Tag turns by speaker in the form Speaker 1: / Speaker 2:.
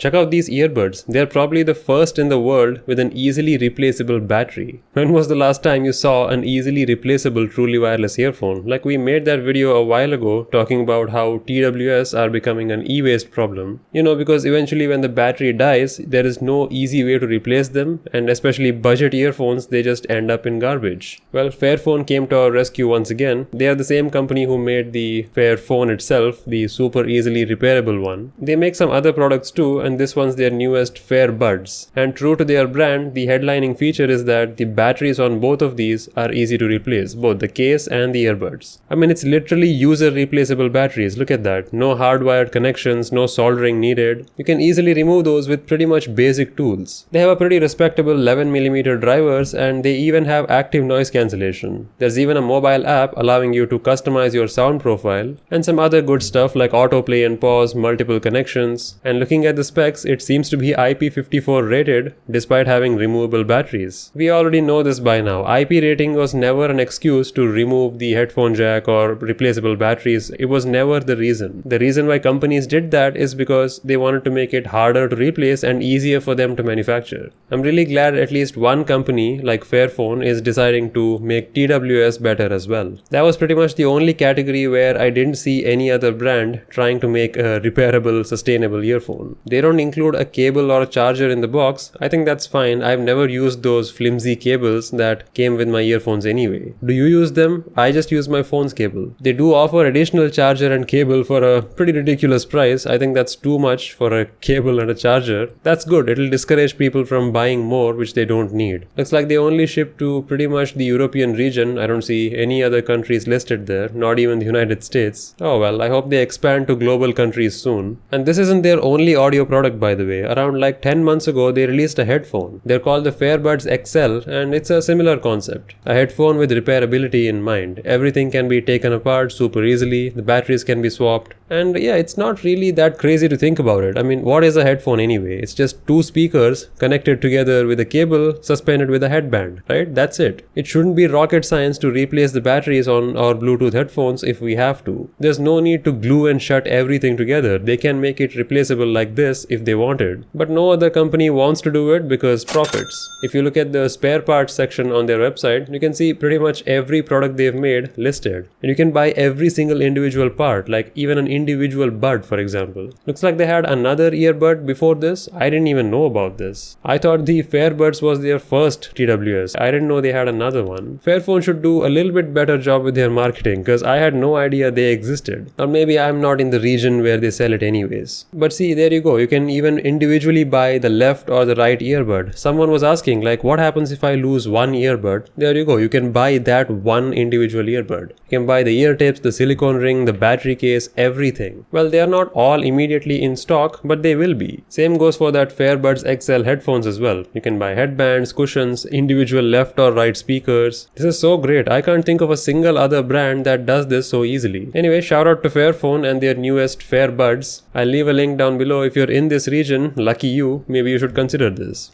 Speaker 1: Check out these earbuds. They're probably the first in the world with an easily replaceable battery. When was the last time you saw an easily replaceable truly wireless earphone? Like, we made that video a while ago talking about how TWS are becoming an e-waste problem. Because eventually when the battery dies, there is no easy way to replace them, and especially budget earphones, they just end up in garbage. Well, Fairphone came to our rescue once again. They are the same company who made the Fairphone itself, the super easily repairable one. They make some other products too, and this one's their newest Fairbuds. And true to their brand, the headlining feature is that the batteries on both of these are easy to replace, both the case and the earbuds. I mean, it's literally user replaceable batteries. Look at that. No hardwired connections, no soldering needed. You can easily remove those with pretty much basic tools. They have a pretty respectable 11mm drivers, and they even have active noise cancellation. There's even a mobile app allowing you to customize your sound profile, and some other good stuff like autoplay and pause, multiple connections. And looking at the specs, it seems to be IP54 rated despite having removable batteries. We already know this by now. IP rating was never an excuse to remove the headphone jack or replaceable batteries. It was never the reason. The reason why companies did that is because they wanted to make it harder to replace and easier for them to manufacture. I'm really glad at least one company like Fairphone is deciding to make TWS better as well. That was pretty much the only category where I didn't see any other brand trying to make a repairable, sustainable earphone. They don't include a cable or a charger in the box. I think that's fine. I've never used those flimsy cables that came with my earphones anyway. Do you use them? I just use my phone's cable. They do offer additional charger and cable for a pretty ridiculous price. I think that's too much for a cable and a charger. That's good. It'll discourage people from buying more which they don't need. Looks like they only ship to pretty much the European region. I don't see any other countries listed there, not even the United States. Oh well, I hope they expand to global countries soon. And this isn't their only audio product, by the way. Around like 10 months ago, they released a headphone. They're called the Fairbuds XL, and it's a similar concept. A headphone with repairability in mind. Everything can be taken apart super easily, the batteries can be swapped, and yeah, it's not really that crazy to think about it. I mean, what is a headphone anyway? It's just two speakers connected together with a cable suspended with a headband, right? That's it. It shouldn't be rocket science to replace the batteries on our Bluetooth headphones if we have to. There's no need to glue and shut everything together. They can make it replaceable like this if they wanted. But no other company wants to do it because profits. If you look at the spare parts section on their website, you can see pretty much every product they've made listed. And you can buy every single individual part, like even an individual bud, for example. Looks like they had another earbud before this. I didn't even know about this. I thought the Fairbuds was their first TWS. I didn't know they had another one. Fairphone should do a little bit better job with their marketing because I had no idea they existed. Or maybe I'm not in the region where they sell it anyways. But see, there you go. You can even individually buy the left or the right earbud. Someone was asking, like, what happens if I lose one earbud? There you go. You can buy that one individual earbud. You can buy the ear tips, the silicone ring, the battery case, everything. Well, they are not all immediately in stock, but they will be. Same goes for that Fairbuds XL headphones as well. You can buy headbands, cushions, individual left or right speakers. This is so great. I can't think of a single other brand that does this so easily. Anyway, shout out to Fairphone and their newest Fairbuds. I'll leave a link down below. If you're in this region, lucky you, maybe you should consider this.